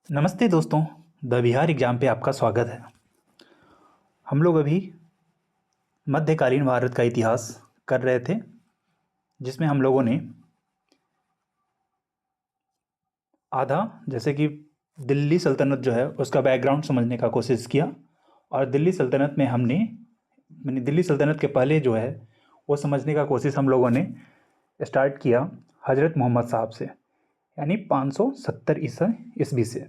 नमस्ते दोस्तों, the Bihar exam पे आपका स्वागत है। हम लोग अभी मध्यकालीन भारत का इतिहास कर रहे थे, जिसमें हम लोगों ने आधा जैसे कि दिल्ली सल्तनत जो है उसका बैकग्राउंड समझने का कोशिश किया। और दिल्ली सल्तनत में हमने दिल्ली सल्तनत के पहले जो है वो समझने का कोशिश हम लोगों ने स्टार्ट किया हज़रत मोहम्मद साहब से, यानी 570 ईस्वी से।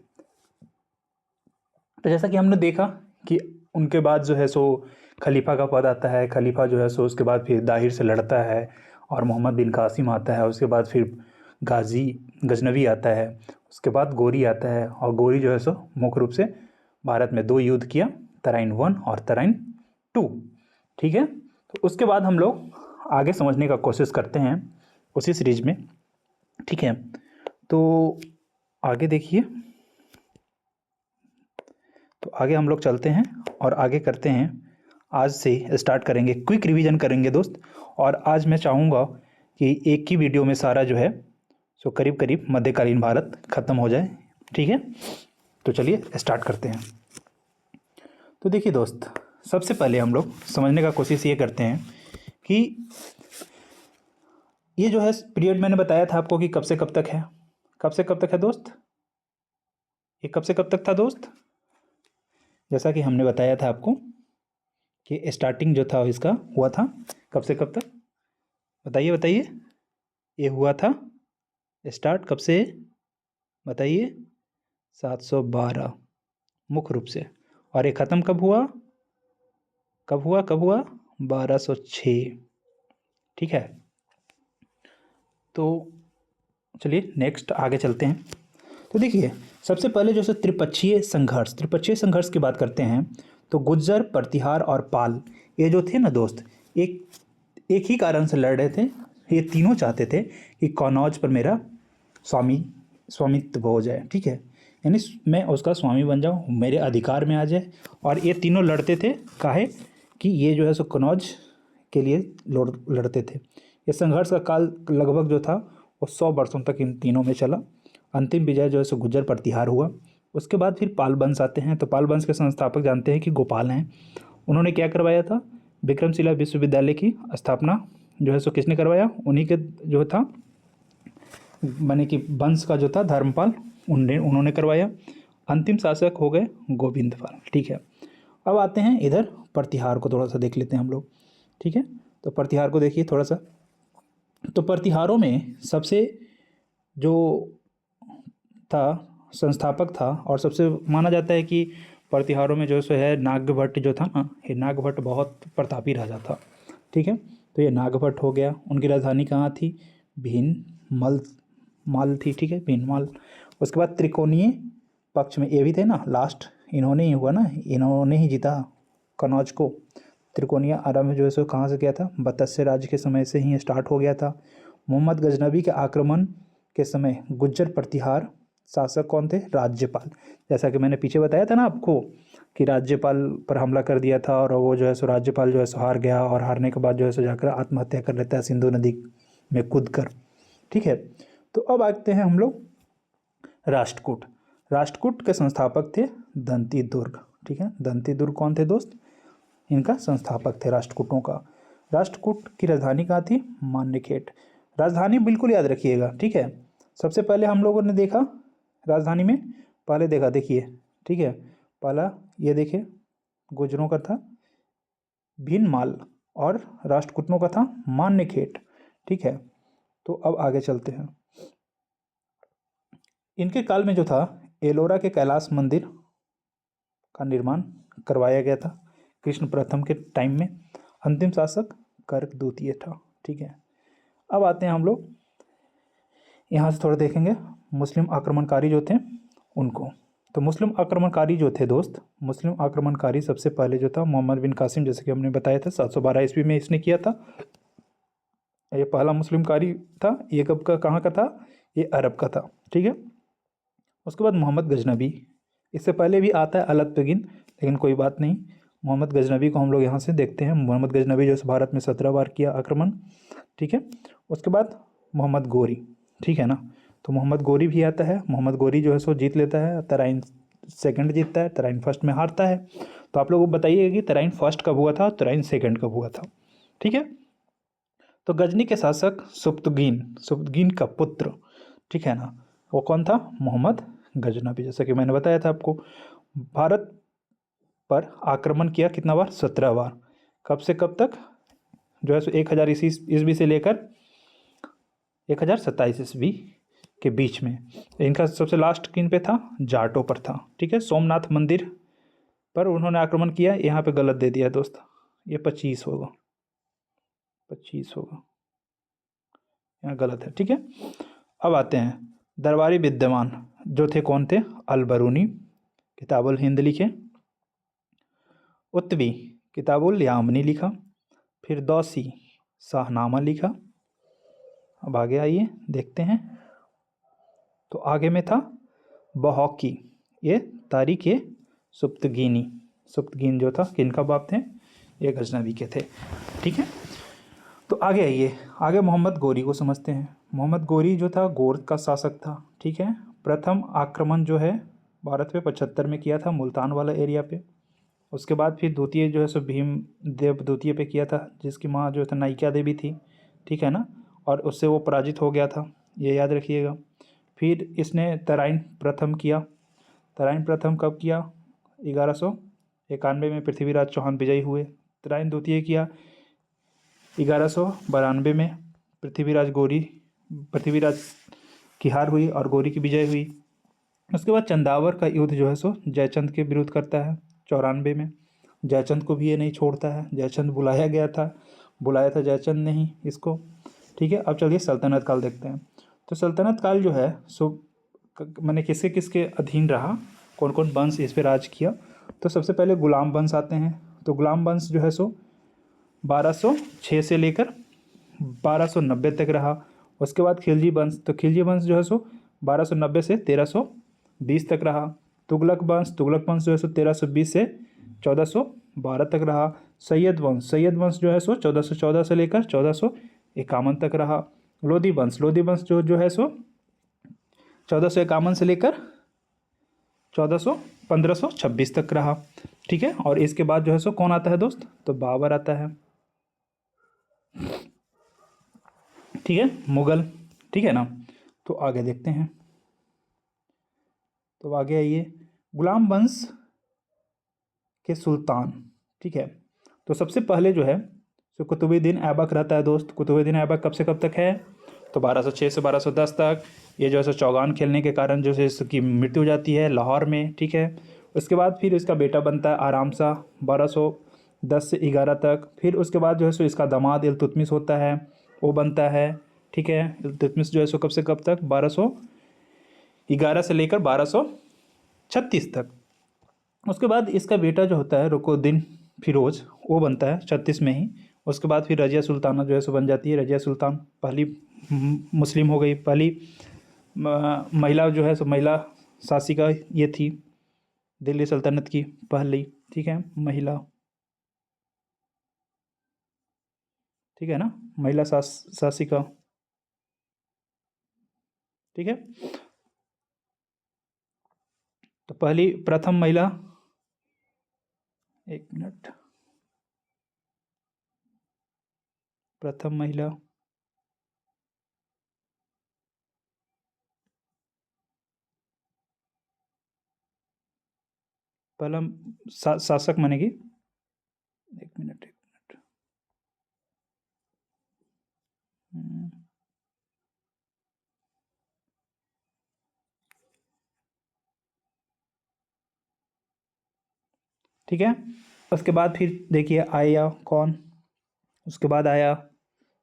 तो जैसा कि हमने देखा कि उनके बाद जो है सो खलीफा का पद आता है। खलीफा जो है सो उसके बाद फिर दाहिर से लड़ता है और मोहम्मद बिन कासिम आता है। उसके बाद फिर गाजी गजनवी आता है। उसके बाद गोरी आता है और गोरी जो है सो मुख्य रूप से भारत में 2 युद्ध किया, तराइन 1 और तराइन 2। ठीक है, तो उसके बाद हम लोग आगे समझने का कोशिश करते हैं उसी सीरीज में। ठीक है, तो आगे देखिए। तो आगे हम लोग चलते हैं और आगे करते हैं। आज से स्टार्ट करेंगे, क्विक रिवीजन करेंगे दोस्त। और आज मैं चाहूँगा कि एक ही वीडियो में सारा जो है सो करीब करीब मध्यकालीन भारत ख़त्म हो जाए। ठीक है, तो चलिए स्टार्ट करते हैं। तो देखिए दोस्त, सबसे पहले हम लोग समझने का कोशिश ये करते हैं कि ये जो है पीरियड मैंने बताया था आपको कि कब से कब तक है। कब से कब तक है दोस्त? ये कब से कब तक था दोस्त? जैसा कि हमने बताया था आपको कि स्टार्टिंग जो था इसका हुआ था कब से कब तक, बताइए बताइए। ये हुआ था स्टार्ट कब से, बताइए। 712 मुख्य रूप से। और ये ख़त्म कब हुआ? कब हुआ? कब हुआ? 1206। ठीक है, तो चलिए नेक्स्ट आगे चलते हैं। तो देखिए, सबसे पहले जो है त्रिपक्षीय संघर्ष की बात करते हैं तो गुज्जर, प्रतिहार और पाल, ये जो थे ना दोस्त, एक एक ही कारण से लड़ रहे थे। ये तीनों चाहते थे कि कनौज पर मेरा स्वामित्व हो जाए। ठीक है, यानी मैं उसका स्वामी बन जाऊँ, मेरे अधिकार में आ जाए। और ये तीनों लड़ते थे काहे कि ये जो है सो कनौज के लिए लड़ते थे। ये संघर्ष का काल लगभग जो था वो 100 वर्षों तक इन तीनों में चला। अंतिम विजय जो है सो गुज्जर प्रतिहार हुआ। उसके बाद फिर पाल वंश आते हैं। तो पाल वंश के संस्थापक जानते हैं कि गोपाल हैं। उन्होंने क्या करवाया था? विक्रमशिला विश्वविद्यालय की स्थापना जो है सो किसने करवाया? उन्हीं के जो था माने कि वंश का जो था धर्मपाल, उन्होंने करवाया। अंतिम शासक हो गए गोविंदपाल। ठीक है, अब आते हैं इधर प्रतिहार को थोड़ा सा देख लेते हैं हम लोग। ठीक है, तो प्रतिहार को देखिए थोड़ा सा। तो प्रतिहारों में सबसे जो था संस्थापक था और सबसे माना जाता है कि प्रतिहारों में जो सो है नागभट्ट जो था ना, ये नागभट्ट बहुत प्रतापी राजा था। ठीक है, तो ये नागभट्ट हो गया। उनकी राजधानी कहाँ थी? भीनमल माल थी। ठीक है, भीनमाल। उसके बाद त्रिकोणीय पक्ष में ये भी थे ना, लास्ट इन्होंने ही हुआ ना, इन्होंने ही जीता कनौज को। त्रिकोणीय आरंभ जो है सो कहाँ से किया था? बतस्य राज्य के समय से ही स्टार्ट हो गया था। मोहम्मद गजनबी के आक्रमण के समय गुज्जर प्रतिहार शासक कौन थे? राज्यपाल। जैसा कि मैंने पीछे बताया था ना आपको कि राज्यपाल पर हमला कर दिया था और वो जो है सो राज्यपाल जो है सो हार गया, और हारने के बाद जो है सो जाकर आत्महत्या कर लेता है सिंधु नदी में कूद कर। ठीक है, तो अब आते हैं हम लोग राष्ट्रकूट। राष्ट्रकूट के संस्थापक थे दंती दुर्ग। ठीक है, दंती दुर्ग कौन थे दोस्त? इनका संस्थापक थे राष्ट्रकूटों का। राष्ट्रकूट की राजधानी कहाँ थी? मान्यखेट। राजधानी बिल्कुल याद रखिएगा। ठीक है, सबसे पहले हम लोगों ने देखा राजधानी में, पहले देखा देखिए। ठीक है, पहला ये देखिए गुजरों का था भीनमाल और राष्ट्रकूटों का था मान्यखेट। ठीक है, तो अब आगे चलते हैं। इनके काल में जो था एलोरा के कैलाश मंदिर का निर्माण करवाया गया था कृष्ण प्रथम के टाइम में। अंतिम शासक कर्क द्वितीय था। ठीक है, अब आते हैं हम लोग यहाँ से थोड़ा देखेंगे मुस्लिम आक्रमणकारी जो थे उनको। तो मुस्लिम आक्रमणकारी जो थे दोस्त, मुस्लिम आक्रमणकारी सबसे पहले जो था मोहम्मद बिन कासिम, जैसे कि हमने बताया था 712 ईस्वी में इसने किया था। ये पहला मुस्लिमकारी था। ये कब का, कहाँ का था? ये अरब का था। ठीक है, उसके बाद मोहम्मद गजनबी, इससे पहले भी आता है अलतुगिन, लेकिन कोई बात नहीं। मोहम्मद गजनबी को हम लोग यहाँ से देखते हैं। मोहम्मद गजनबी जो भारत में 17 बार किया आक्रमण। ठीक है, उसके बाद मोहम्मद गोरी। ठीक है ना, तो मोहम्मद गोरी भी आता है, मोहम्मद गोरी जो है सो जीत लेता है, तराइन सेकंड जीतता है, तराइन फर्स्ट में हारता है। तो आप लोग बताइएगा कि तराइन फर्स्ट कब हुआ था और तराइन सेकंड कब हुआ था। ठीक है, तो गजनी के शासक सुप्तगीन का पुत्र, ठीक है ना, वो कौन था? मोहम्मद गजनवी। जैसा कि मैंने बताया था आपको, भारत पर आक्रमण किया कितना बार? 17 बार। कब से कब तक? जो है सो 1000 ईस्वी से लेकर 1027 ईस्वी के बीच में। इनका सबसे लास्ट किन पे था? जाटों पर था। ठीक है, सोमनाथ मंदिर पर उन्होंने आक्रमण किया। यहाँ पे गलत दे दिया दोस्त, ये 25 होगा, 25 होगा, यहाँ गलत है। ठीक है, अब आते हैं दरबारी विद्वान जो थे, कौन थे? अल-बरूनी, किताबुल हिंद लिखे, उत्वी किताबुल यामनी लिखा, फिर दौसी शाहनामा लिखा। अब आगे आइए देखते हैं। तो आगे में था बहौकी, ये तारीख ये सुप्तगीन जो था किनका बाप थे? ये गजनवी के थे। ठीक है, तो आगे आइए, आगे मोहम्मद गोरी को समझते हैं। मोहम्मद गोरी जो था गोर का शासक था। ठीक है, प्रथम आक्रमण जो है भारत पे 75 में किया था, मुल्तान वाला एरिया पे। उसके बाद फिर द्वितीय जो है सो भीम देव द्वितीय पे किया था, जिसकी माँ जो था नायिका देवी थी। ठीक है ना, और उससे वो पराजित हो गया था, ये याद रखिएगा। फिर इसने तराइन प्रथम किया। तराइन प्रथम कब किया? 1191 में पृथ्वीराज चौहान विजयी हुए। तराइन द्वितीय किया 1192 में, पृथ्वीराज की हार हुई और गोरी की विजय हुई। उसके बाद चंदावर का युद्ध जो है सो जयचंद के विरुद्ध करता है 94 में। जयचंद को भी ये नहीं छोड़ता है, जयचंद बुलाया था जयचंद ने ही इसको। ठीक है, अब चलिए सल्तनत काल देखते हैं। तो सल्तनत काल जो है सो मैंने किसके किसके अधीन रहा, कौन कौन वंश इस पर राज किया? तो सबसे पहले गुलाम वंश आते हैं। तो गुलाम वंश जो है सो 1206 से लेकर 1290 तक रहा। उसके बाद खिलजी वंश, तो खिलजी वंश जो है सो 1290 से 1320 तक रहा। तुगलक वंश जो है सो 1320 से 1412 तक रहा। सैयद वंश जो है सो 1414 से लेकर 1451 तक रहा। लोधी वंश जो है सो 1451 से लेकर 1526 तक रहा। ठीक है, और इसके बाद जो है सो कौन आता है दोस्त? तो बाबर आता है। ठीक है, मुगल। ठीक है ना, तो आगे देखते हैं। तो आगे आइए, गुलाम वंश के सुल्तान। ठीक है, तो सबसे पहले जो है तो कुतुबुद्दीन ऐबक रहता है दोस्त। कुतुबुद्दीन ऐबक कब से कब तक है? तो 1206 से 1210 तक। ये जो है सो चौगान खेलने के कारण जो है इसकी मृत्यु हो जाती है लाहौर में। ठीक है, उसके बाद फिर इसका बेटा बनता है आराम शाह 1210 से 11 तक। फिर उसके बाद जो है सो इसका दामाद इल्तुतमिश होता है, वो बनता है। ठीक है, इल्तुतमिश जो है सो कब से कब तक? 1211 से लेकर 1236 तक। उसके बाद इसका बेटा जो होता है रुकुनुद्दीन फिरोज, वो बनता है 36 में ही। उसके बाद फिर रजिया सुल्ताना जो है सो बन जाती है। रजिया सुल्तान पहली मुस्लिम हो गई, पहली महिला जो है सो महिला शासिका ये थी दिल्ली सल्तनत की पहली। ठीक है, महिला, ठीक है ना, महिला शासिका। ठीक है, तो पहली प्रथम महिला, एक मिनट, प्रथम महिला पहला शासक मानेगी। एक मिनट ठीक है, उसके बाद फिर देखिए आया कौन? उसके बाद आया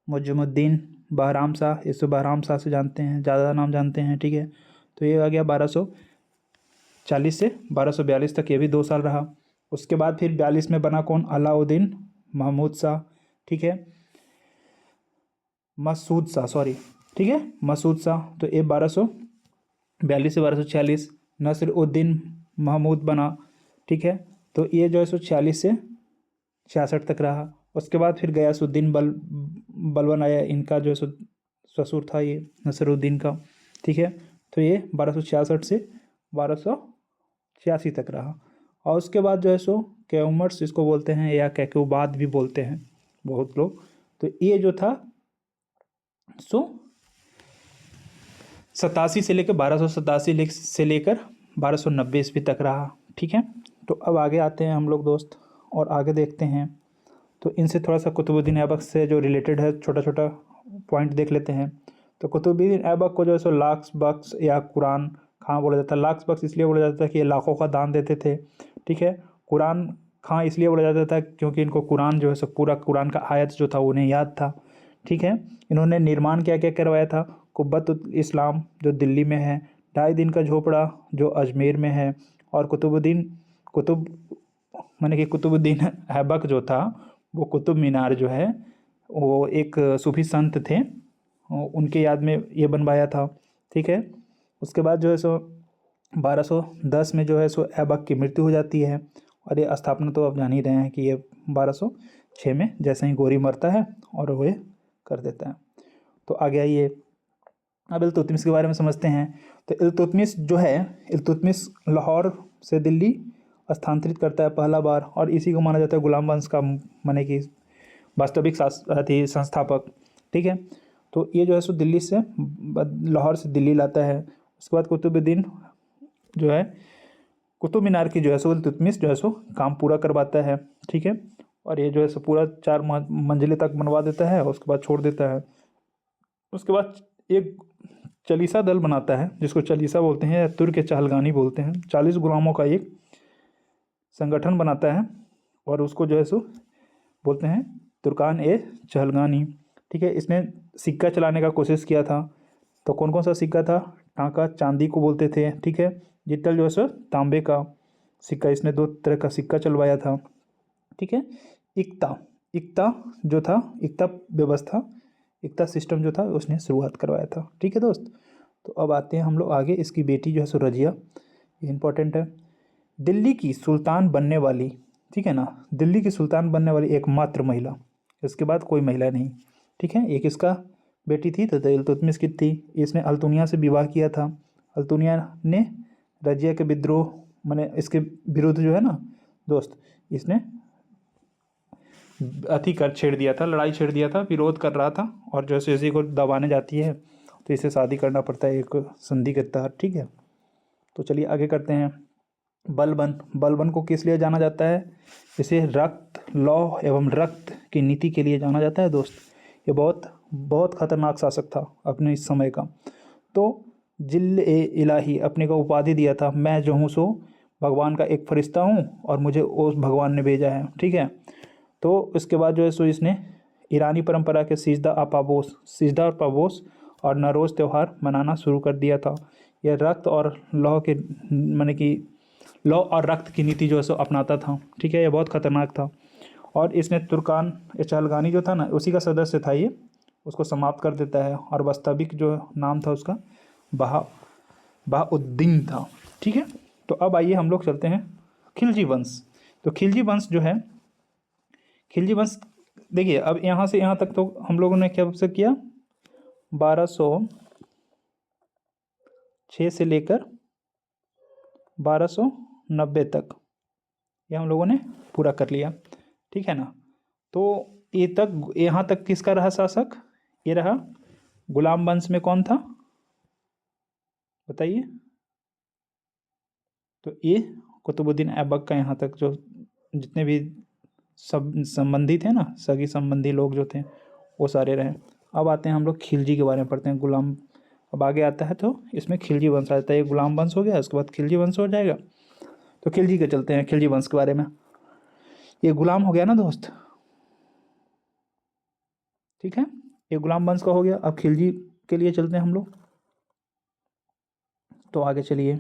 मुजमुद्दीन बहराम शाह। इसको बहराम शाह से जानते हैं, ज़्यादा नाम जानते हैं। ठीक है, तो ये आ गया 1240 से 1242 तक, ये भी 2 साल रहा। उसके बाद फिर 42 में बना कौन? अलाउद्दीन महमूद शाह। ठीक है, मसूद शाह। तो ये 1242 से 1246। नसरुद्दीन महमूद बना। ठीक है, तो ये जो है सो 46 से 66 तक रहा। उसके बाद फिर गयासुद्दीन बलबन आया, इनका जो है सो ससुर था ये नसरुद्दीन का। ठीक है। तो ये 1266 से 1286 तक रहा। और उसके बाद जो है सो कैउमर्स इसको बोलते हैं, या कैक्योबाद भी बोलते हैं बहुत लोग। तो ये जो था सो 87 से लेकर 1287 से लेकर 1290 ईस्वी तक रहा, ठीक है। तो अब आगे आते हैं हम लोग दोस्त, और आगे देखते हैं। तो इनसे थोड़ा सा कुतुबुद्दीन ऐबक से जो रिलेटेड है छोटा छोटा पॉइंट देख लेते हैं। तो कुतुबुद्दीन ऐबक को जो है सो लाख बख्श या कुरान खां बोला जाता है। लाख बख्श इसलिए बोला जाता है कि ये लाखों का दान देते थे, ठीक है। कुरान खां इसलिए बोला जाता था क्योंकि इनको कुरान जो है सो पूरा कुरान का आयत जो था उन्हें याद था, ठीक है। इन्होंने निर्माण क्या क्या करवाया था? कुब्बत इस्लाम जो दिल्ली में है, 2.5 दिन का झोपड़ा जो अजमेर में है, और कुतुबुद्दीन ऐबक जो था वो कुतुब मीनार जो है वो एक सूफी संत थे, उनके याद में ये बनवाया था, ठीक है। उसके बाद जो है सो 1210 में जो है सो ऐबक की मृत्यु हो जाती है, और ये स्थापना तो आप जान ही रहे हैं कि ये 1206 में जैसे ही गोरी मरता है और वो ये कर देता है। तो आगे आइए, अब इल्तुतमिश के बारे में समझते हैं। तो इल्तुतमिश जो है, इल्तुतमिश लाहौर से दिल्ली स्थानांतरित करता है पहला बार, और इसी को माना जाता है गुलाम वंश का माने कि वास्तविक संस्थापक, ठीक है। तो ये जो है सो दिल्ली से लाहौर से दिल्ली लाता है। उसके बाद कुतुबुद्दीन जो है कुतुब मीनार की जो है सो इल्तुतमिश जो है सो काम पूरा करवाता है, ठीक है। और ये जो है सो पूरा 4 मंजिले तक बनवा देता है, और उसके बाद छोड़ देता है। उसके बाद एक चालीसा दल बनाता है, जिसको चालीसा बोलते हैं या तुर्क के चहलगानी बोलते हैं। 40 गुलामों का एक संगठन बनाता है, और उसको जो है सो बोलते हैं तुर्कान ए चहलगानी, ठीक है। इसने सिक्का चलाने का कोशिश किया था। तो कौन कौन सा सिक्का था? टांका चांदी को बोलते थे, ठीक है। जितल जो है सो तांबे का सिक्का, इसने 2 तरह का सिक्का चलवाया था, ठीक है। इक्ता इक्ता जो था, इक्ता व्यवस्था, इक्ता सिस्टम जो था उसने शुरुआत करवाया था, ठीक है दोस्त। तो अब आते हैं हम लोग आगे। इसकी बेटी जो है सो रजिया, ये इंपॉर्टेंट है। दिल्ली की सुल्तान बनने वाली, ठीक है ना, दिल्ली की सुल्तान बनने वाली एकमात्र महिला, इसके बाद कोई महिला नहीं, ठीक है। एक इसका बेटी थी तो इल्तुतमिश की थी, इसने अल्तुनिया से विवाह किया था। अल्तुनिया ने रजिया के विद्रोह माने इसके विरुद्ध जो है ना दोस्त, इसने छेड़ दिया था, लड़ाई छेड़ दिया था, विरोध कर रहा था, और जैसे इसी को दबाने जाती है तो इसे शादी करना पड़ता है एक संधि के तहत, ठीक है। तो चलिए आगे करते हैं। बलबन को किस लिए जाना जाता है? इसे रक्त लौह एवं रक्त की नीति के लिए जाना जाता है दोस्त। ये बहुत बहुत खतरनाक शासक था अपने इस समय का। तो जिल्ल ए इलाही अपने को उपाधि दिया था, मैं जो हूँ सो भगवान का एक फरिश्ता हूँ और मुझे उस भगवान ने भेजा है, ठीक है। तो इसके बाद जो है सो इसने ईरानी परंपरा के सिजदा और पाबोस और नरोज त्यौहार मनाना शुरू कर दिया था। यह रक्त और लौह के माने कि लौ और रक्त की नीति जो है सो अपनाता था, ठीक है। यह बहुत खतरनाक था, और इसने तुर्कान चहलगानी जो था ना उसी का सदस्य था ये, उसको समाप्त कर देता है, और वास्तविक जो नाम था उसका बहाउद्दीन था, ठीक है। तो अब आइए हम लोग चलते हैं खिलजी वंश। तो खिलजी वंश जो है, खिलजी वंश देखिए, अब यहाँ से यहाँ तक तो हम लोगों ने क्या से किया, 1206 से लेकर 1290 तक ये हम लोगों ने पूरा कर लिया, ठीक है ना। तो ये तक यहाँ तक किसका रहा शासक? ये रहा गुलाम वंश में कौन था बताइए? तो ये कुतुबुद्दीन ऐबक का यहाँ तक जो जितने भी सब संबंधी थे ना, सगी संबंधी लोग जो थे वो सारे रहे। अब आते हैं हम लोग खिलजी के बारे में पढ़ते हैं। गुलाम अब आगे आता है तो इसमें खिलजी वंश आ जाता है। ये गुलाम वंश हो गया, उसके बाद खिलजी वंश हो जाएगा। तो खिलजी के चलते हैं, खिलजी वंश के बारे में। ये गुलाम हो गया ना दोस्त, ठीक है। ये गुलाम वंश का हो गया। अब खिलजी के लिए चलते हैं हम लोग। तो आगे चलिए,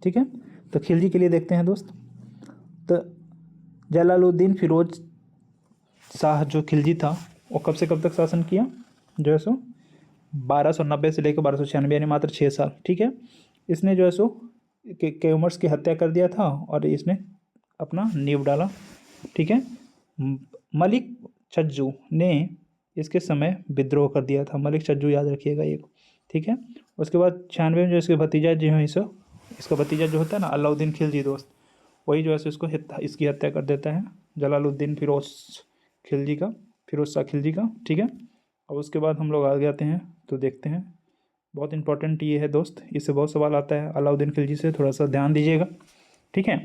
ठीक है। तो खिलजी के लिए देखते हैं दोस्त। तो जलालुद्दीन फिरोज शाह जो खिलजी था वो कब से कब तक शासन किया? जो है सो 1290 से लेकर 1296, यानी मात्र 6 साल, ठीक है। इसने जो है सो कैमर्स की हत्या कर दिया था और इसने अपना नींव डाला, ठीक है। मलिक छज्जू ने इसके समय विद्रोह कर दिया था। मलिक चज्जू याद रखिएगा ये, ठीक है। उसके बाद 96 में जो इसके भतीजा जो है इसका भतीजा जो होता है ना अलाउद्दीन खिलजी दोस्त, वही जो है इसको इसकी हत्या कर देता है, जलालुद्दीन फिरोज शाह खिलजी का, ठीक है। अब उसके बाद हम लोग आगे आते हैं तो देखते हैं, बहुत इंपॉर्टेंट ये है दोस्त, इससे बहुत सवाल आता है अलाउद्दीन खिलजी से, थोड़ा सा ध्यान दीजिएगा, ठीक है।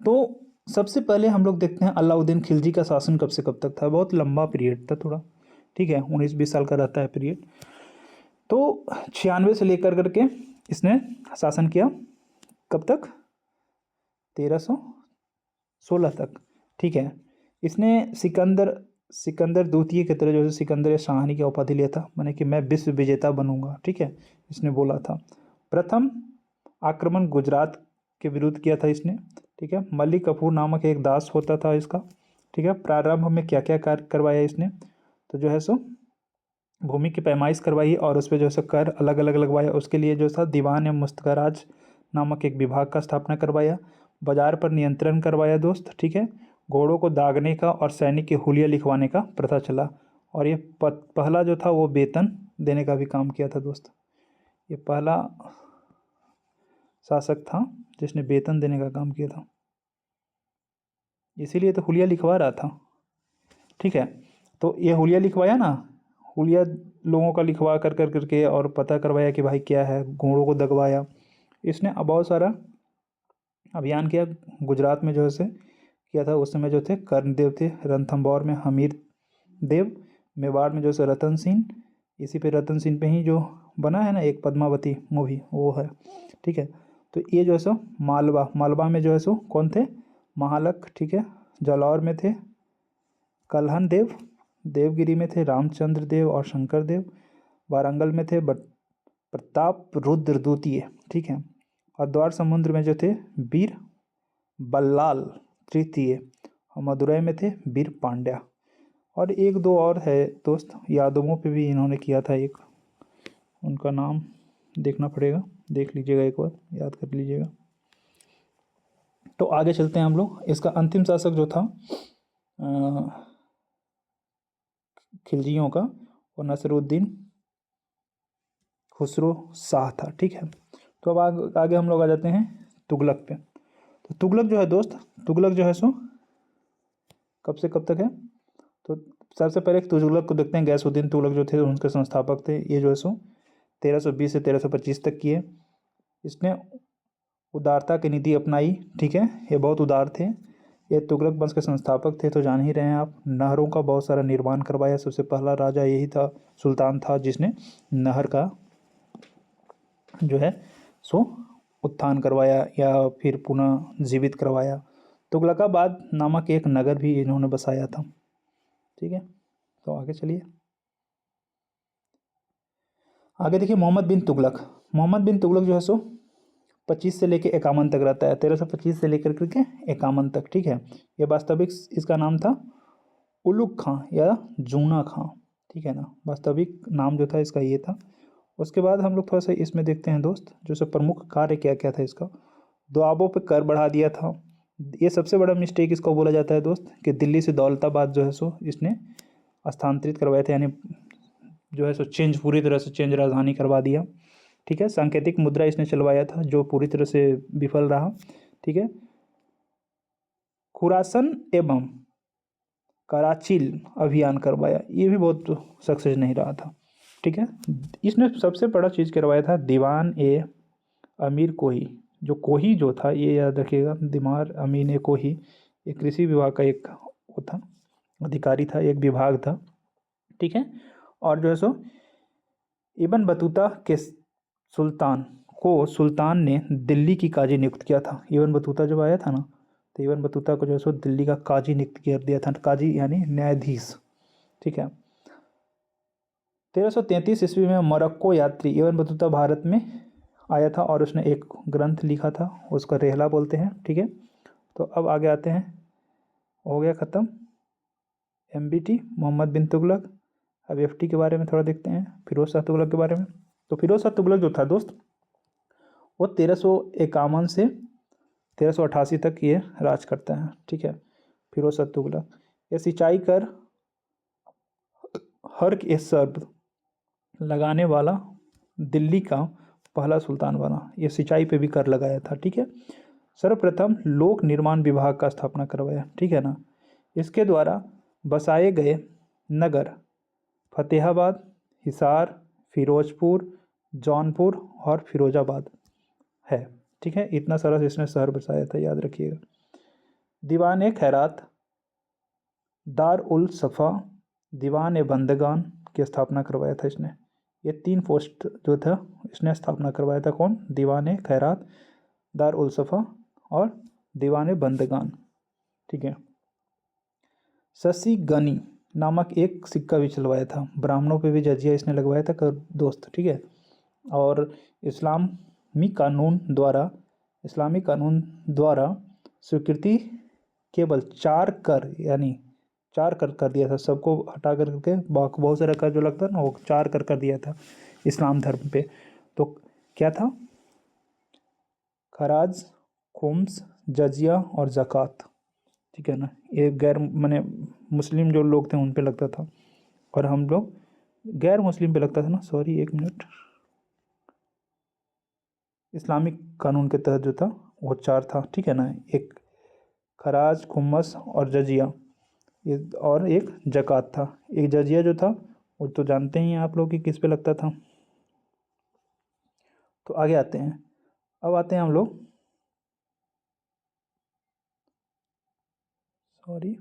तो सबसे पहले हम लोग देखते हैं अलाउद्दीन खिलजी का शासन कब से कब तक था। बहुत लंबा पीरियड था थोड़ा, ठीक है, 19-20 साल का रहता है पीरियड। तो 96 से लेकर करके इसने शासन किया, कब तक, 1316 तक, ठीक है। इसने सिकंदर द्वितीय की तरह जो है सिकंदर शाहनी की उपाधि लिया था, माने कि मैं विश्व विजेता बनूंगा, ठीक है, इसने बोला था। प्रथम आक्रमण गुजरात के विरुद्ध किया था इसने, ठीक है। मलिक कफूर नामक एक दास होता था इसका, ठीक है। प्रारंभ में क्या क्या कार्य करवाया इसने, तो जो है सो भूमि की पैमाइश करवाई और उस पर जो है कर अलग अलग लगवाया। उसके लिए जो था दीवान एवं मुस्तकराज नामक एक विभाग का स्थापना करवाया। बाजार पर नियंत्रण करवाया दोस्त, ठीक है। घोड़ों को दागने का और सैनिक के हुलिया लिखवाने का प्रथा चला। और ये पहला जो था वो वेतन देने का भी काम किया था दोस्त। ये पहला शासक था जिसने वेतन देने का काम किया था, इसीलिए तो हुलिया लिखवा रहा था, ठीक है। तो ये हुलिया लिखवाया ना, हुलिया लोगों का लिखवा कर कर करके और पता करवाया कि भाई क्या है, घोड़ों को दगवाया इसने। अब बहुत सारा अभियान किया गुजरात में जो है से किया था। उस समय जो थे कर्णदेव थे, रणथंभौर में हमीर देव, मेवाड़ में जो से रतन सिंह, इसी पे रतन सिंह पे ही जो बना है ना एक पद्मावती मूवी वो है, ठीक है। तो ये जो है सो मालवा में जो है सो कौन थे, महालक, ठीक है। जालौर में थे कल्हन देव, देवगिरी में थे रामचंद्र देव और शंकर देव, वारंगल में थे प्रताप रुद्र द्वितीय, ठीक है। और द्वार समुद्र में जो थे वीर बल्लाल तृतीय, और मदुरई में थे वीर पांड्या। और एक दो और है दोस्त, यादवों पे भी इन्होंने किया था एक, उनका नाम देखना पड़ेगा, देख लीजिएगा एक बार, याद कर लीजिएगा। तो आगे चलते हैं हम लोग। इसका अंतिम शासक जो था खिलजियों का, वो नसरुद्दीन खुसरो शाह था, ठीक है। तो अब आगे हम लोग आ जाते हैं तुगलक पे। तो तुगलक जो है दोस्त, तुगलक जो है सो कब से कब तक है, तो सबसे पहले तुगलक को देखते हैं। गैसुद्दीन तुगलक जो थे उनके संस्थापक थे। ये जो है सो 1320 से 1325 तक किए। इसने उदारता की नीति अपनाई, ठीक है, ये बहुत उदार थे। ये तुगलक वंश के संस्थापक थे, तो जान ही रहे हैं आप। नहरों का बहुत सारा निर्माण करवाया। सबसे पहला राजा यही था, सुल्तान था, जिसने नहर का जो है सो उत्थान करवाया या फिर पुनः जीवित करवाया। तुगलकाबाद नामक एक नगर भी इन्होंने बसाया था, ठीक है। तो आगे चलिए, आगे देखिए मोहम्मद बिन तुगलक। मोहम्मद बिन तुगलक जो है सो 25 से लेकर 51 तक रहता है, 1325 से लेकर के 51 तक, ठीक है। ये वास्तविक इसका नाम था उलुग खां या जूना खां, ठीक है ना, वास्तविक नाम जो था इसका ये था। उसके बाद हम लोग थोड़ा सा इसमें देखते हैं दोस्त, जो सब प्रमुख कार्य क्या क्या था इसका। दोआबों पे कर बढ़ा दिया था। ये सबसे बड़ा मिस्टेक इसको बोला जाता है दोस्त, कि दिल्ली से दौलताबाद जो है सो इसने स्थानांतरित करवाए थे, यानी जो है सो चेंज, पूरी तरह से चेंज राजधानी करवा दिया, ठीक है। सांकेतिक मुद्रा इसने चलवाया था जो पूरी तरह से विफल रहा, ठीक है। खुरासन एवं कराचिल अभियान करवाया, ये भी बहुत सक्सेस नहीं रहा था, ठीक है। इसने सबसे बड़ा चीज़ करवाया था दीवान ए अमीर कोही। जो कोही जो था, ये याद रखिएगा, दीवान अमीर ए कोही, एक कृषि विभाग का एक वो था, अधिकारी था, एक विभाग था, ठीक है। और जो है सो इब्न बतूता के सुल्तान ने दिल्ली की काजी नियुक्त किया था। इब्न बतूता जब आया था ना, तो इब्न बतूता को जो है सो दिल्ली का काजी नियुक्त कर दिया था, काजी यानी न्यायाधीश, ठीक है। 1333 ईस्वी में मोरक्को यात्री इब्न बतूता भारत में आया था और उसने एक ग्रंथ लिखा था, उसको रेहला बोलते हैं, ठीक है। तो अब आगे आते हैं, हो गया ख़त्म MBT मोहम्मद बिन तुगलक। अब FT के बारे में थोड़ा देखते हैं, फिरोज शाह तुगलक के बारे में। तो फिरोज शाह तुगलक जो था दोस्त, वो 1351 से 1388 तक ये राज करता है, ठीक है, फिरोज शाह तुगलक। ये सिंचाई कर हर्क ए सर्ब लगाने वाला दिल्ली का पहला सुल्तान बना। ये सिंचाई पे भी कर लगाया था, ठीक है। सर्वप्रथम लोक निर्माण विभाग का स्थापना करवाया, ठीक है ना। इसके द्वारा बसाए गए नगर फतेहाबाद, हिसार, फिरोजपुर, जौनपुर और फिरोजाबाद है, ठीक है। इतना सारा इसने शहर बसाया था, याद रखिएगा। दीवान ए खैरात, दार उल सफ़ा, दीवान ए बंदगान की स्थापना करवाया था इसने। ये 3 पोस्ट जो था इसने स्थापना करवाया था। कौन? दीवान ए खैरात, दार उल सफ़ा और दीवान ए बंदगान, ठीक है। शशि गनी नामक एक सिक्का भी चलवाया था। ब्राह्मणों पे भी जजिया इसने लगवाया था कर दोस्त, ठीक है। और इस्लामी कानून द्वारा स्वीकृति केवल 4 कर, यानी 4 कर दिया था। सबको हटा करके बहुत सारा कर जो लगता है ना, वो 4 कर दिया था इस्लाम धर्म पे। तो क्या था? खराज, खुम्स, जजिया और ज़कात, ठीक है ना। ये गैर माने मुस्लिम जो लोग थे उन पे लगता था, और हम लोग गैर मुस्लिम पे लगता था ना, सॉरी 1 मिनट। इस्लामिक कानून के तहत जो था वो 4 था, ठीक है ना। एक खराज, खुम्स और जजिया, ये और एक ज़कात था। एक जजिया जो था वो तो जानते ही हैं आप लोग कि किस पे लगता था। तो आगे आते हैं, अब आते हैं हम लोग, सॉरी,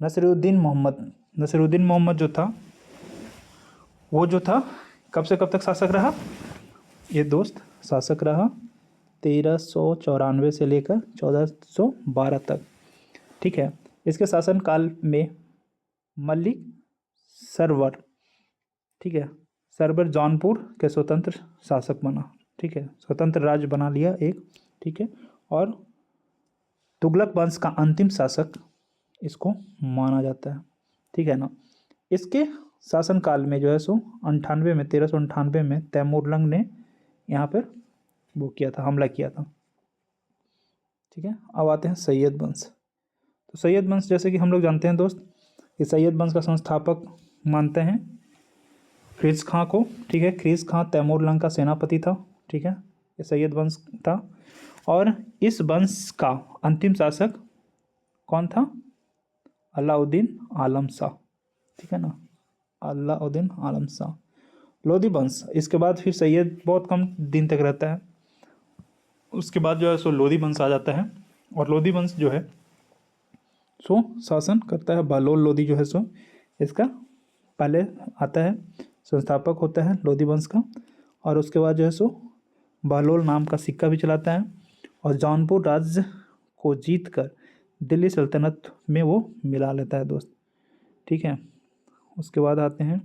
नसीरुद्दीन मोहम्मद जो था वो जो था कब से कब तक शासक रहा ये दोस्त? शासक रहा 1394 से लेकर 1412 तक, ठीक है। इसके शासनकाल में मलिक सरवर, ठीक है, सरवर जौनपुर के स्वतंत्र शासक बना, ठीक है। स्वतंत्र राज्य बना लिया एक, ठीक है। और तुगलक वंश का अंतिम शासक इसको माना जाता है, ठीक है ना। इसके शासनकाल में जो है सो 1398 में तैमूरलंग ने यहाँ पर वो किया था, हमला किया था, ठीक है। अब आते हैं सैयद वंश। तो सैयद वंश जैसे कि हम लोग जानते हैं दोस्त, कि सैयद वंश का संस्थापक मानते हैं ख्रीज खां को, ठीक है। ख्रीज खां तैमूरलंग का सेनापति था, ठीक है। ये सैयद वंश था। और इस वंश का अंतिम शासक कौन था? अलाउद्दीन आलम शाह, ठीक है ना, अलाउद्दीन आलम शाह। लोधी वंश, इसके बाद फिर सैयद बहुत कम दिन तक रहता है, उसके बाद जो है सो लोधी वंश आ जाता है। और लोधी वंश जो है सो शासन करता है बहलोल लोधी जो है सो इसका पहले आता है, संस्थापक होता है लोधी वंश का। और उसके बाद जो है सो बहलोल नाम का सिक्का भी चलाता है, और जौनपुर राज्य को जीत कर दिल्ली सल्तनत में वो मिला लेता है दोस्त, ठीक है। उसके बाद आते हैं,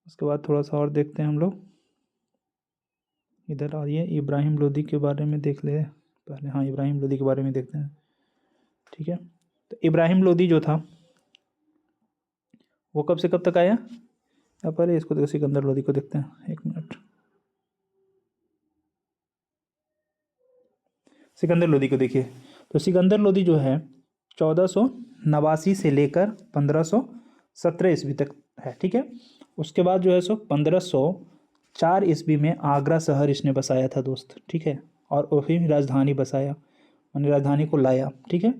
उसके बाद थोड़ा सा और देखते हैं हम लोग, इधर आइए, इब्राहिम लोदी के बारे में देख ले पहले। हाँ, इब्राहिम लोदी के बारे में देखते हैं, ठीक है। तो इब्राहिम लोदी जो था वो कब से कब तक आया? या पहले इसको देखो, सिकंदर लोदी को देखते हैं, 1 मिनट। सिकंदर लोदी को देखिए, तो सिकंदर लोदी जो है 1489 से लेकर 1517 ईस्वी तक है, ठीक है। उसके बाद जो है सो 1504 ईस्वी में आगरा शहर इसने बसाया था दोस्त, ठीक है। और वही राजधानी बसाया, यानी राजधानी को लाया, ठीक है,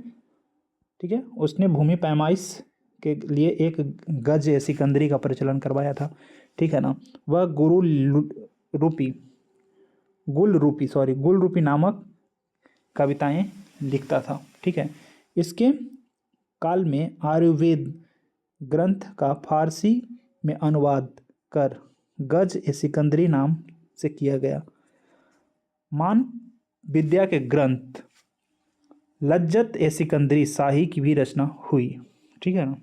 ठीक है। उसने भूमि पैमाइश के लिए एक गज सिकंदरी का प्रचलन करवाया था, ठीक है ना। वह गुल रूपी नामक कविताएं लिखता था, ठीक है। इसके काल में आयुर्वेद ग्रंथ का फारसी में अनुवाद कर गज ए सिकंदरी नाम से किया गया। मान विद्या के ग्रंथ लज्जत ए सिकंदरी शाही की भी रचना हुई, ठीक है ना।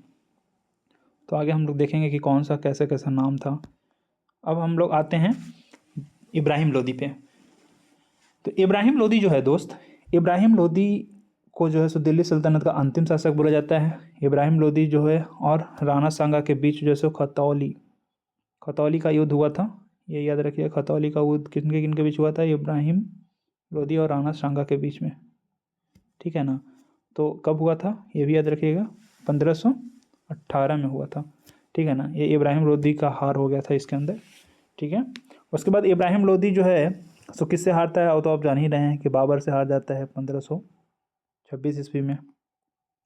तो आगे हम लोग देखेंगे कि कौन सा कैसे कैसा नाम था। अब हम लोग आते हैं इब्राहिम लोदी पे। तो इब्राहिम लोदी जो है दोस्त, इब्राहिम लोदी को जो है सो दिल्ली सल्तनत का अंतिम शासक बोला जाता है। इब्राहिम लोदी जो है और राणा सांगा के बीच जो है सो खतौली का युद्ध हुआ था, ये याद रखिए। खतौली का युद्ध किन के बीच हुआ था? इब्राहिम लोदी और राणा सांगा के बीच में, ठीक है ना। तो कब हुआ था ये भी याद रखिएगा, 1518 18 में हुआ था, ठीक है ना। ये इब्राहिम लोदी का हार हो गया था इसके अंदर, ठीक है। उसके बाद इब्राहिम लोदी जो है सो किससे हारता है, वो तो आप जान ही रहे हैं कि बाबर से हार जाता है 1526 ईस्वी में।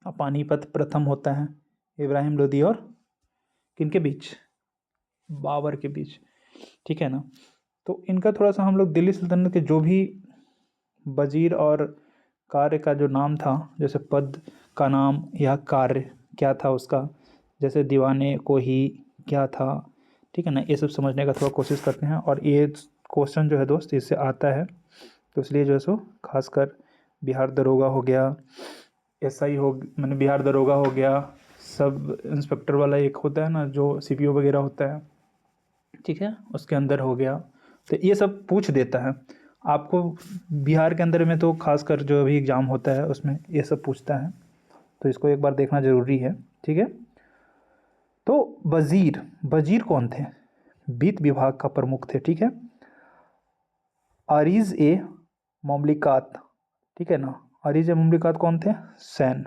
अब पानीपत प्रथम होता है इब्राहिम लोदी और किनके बीच, बाबर के बीच, ठीक है ना। तो इनका थोड़ा सा हम लोग दिल्ली सल्तनत के जो भी वजीर और कार्य का जो नाम था, जैसे पद का नाम या कार्य क्या था उसका, जैसे दीवाने को ही क्या था, ठीक है ना, ये सब समझने का थोड़ा कोशिश करते हैं। और ये क्वेश्चन जो है दोस्त इससे आता है, तो इसलिए जो है सो खासकर बिहार दरोगा हो गया, एसआई हो, मैंने बिहार दरोगा हो गया, सब इंस्पेक्टर वाला एक होता है ना जो सीपीओ वगैरह होता है, ठीक है, उसके अंदर हो गया। तो ये सब पूछ देता है आपको। बिहार के अंदर में तो खासकर जो अभी एग्ज़ाम होता है उसमें ये सब पूछता है, तो इसको एक बार देखना ज़रूरी है, ठीक है। तो वजीर, वजीर कौन थे, वित्त विभाग का प्रमुख थे, ठीक है। आरिज ए ममलिकात, ठीक है ना, आरिज ए ममलिकात कौन थे, सैन।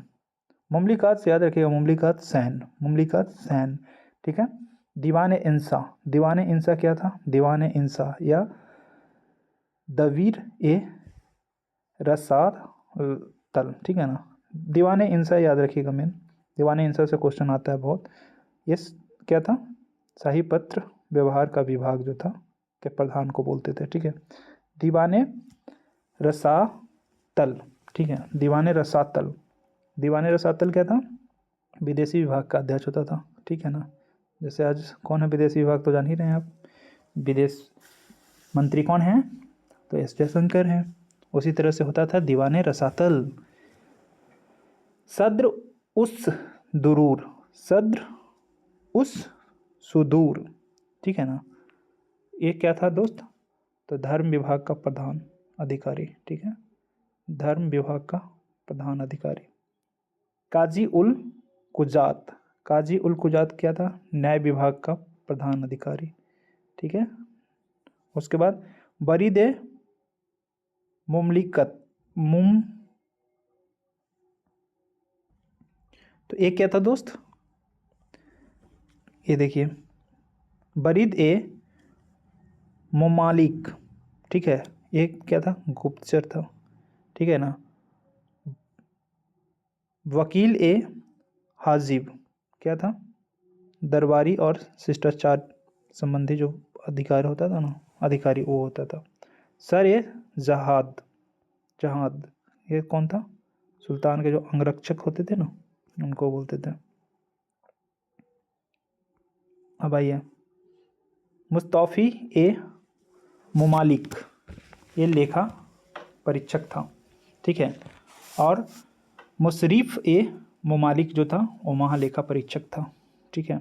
ममलिकात से याद रखिएगा, ममलिकात सैन, ममलिकात सैन, ठीक है। दीवान इंसा, दीवान इंसा क्या था, दीवान इंसा या दवीर ए रसात तल, ठीक है ना। दीवान इंसा याद रखिएगा, मेन दीवान इंसा से क्वेश्चन आता है बहुत। ये क्या था, शाही पत्र व्यवहार का विभाग जो था के प्रधान को बोलते थे, ठीक है। दीवाने रसातल, ठीक है, दीवाने रसातल, दीवाने रसातल क्या था, विदेशी विभाग का अध्यक्ष होता था, ठीक है ना। जैसे आज कौन है विदेशी विभाग, तो जान ही रहे हैं आप, विदेश मंत्री कौन है, तो एस जयशंकर हैं। उसी तरह से होता था दीवाने रसातल। सद्र उस दुरूर, सद्र उस सुदूर, ठीक है ना। ये क्या था दोस्त, तो धर्म विभाग का प्रधान अधिकारी, ठीक है, धर्म विभाग का प्रधान अधिकारी। काजी उल कुजात, काजी उल कुजात क्या था, न्याय विभाग का प्रधान अधिकारी, ठीक है। उसके बाद बरीद ए मुमलिकत, मुम, तो एक क्या था दोस्त, ये देखिए, बरीद ए मुमालिक, ठीक है, ये क्या था, गुप्तचर था, ठीक है ना। वकील ए हाजिब क्या था, दरबारी और शिष्टाचार संबंधी जो अधिकार होता था ना, अधिकारी वो होता था। सर ये जहाद, जहाद ये कौन था, सुल्तान के जो अंगरक्षक होते थे ना उनको बोलते थे। अब आइए, मुस्तौफी ए मुमालिक, ये लेखा परीक्षक था, ठीक है। और मुशरीफ ए मुमालिक जो था वो महालेखा परीक्षक था, ठीक है,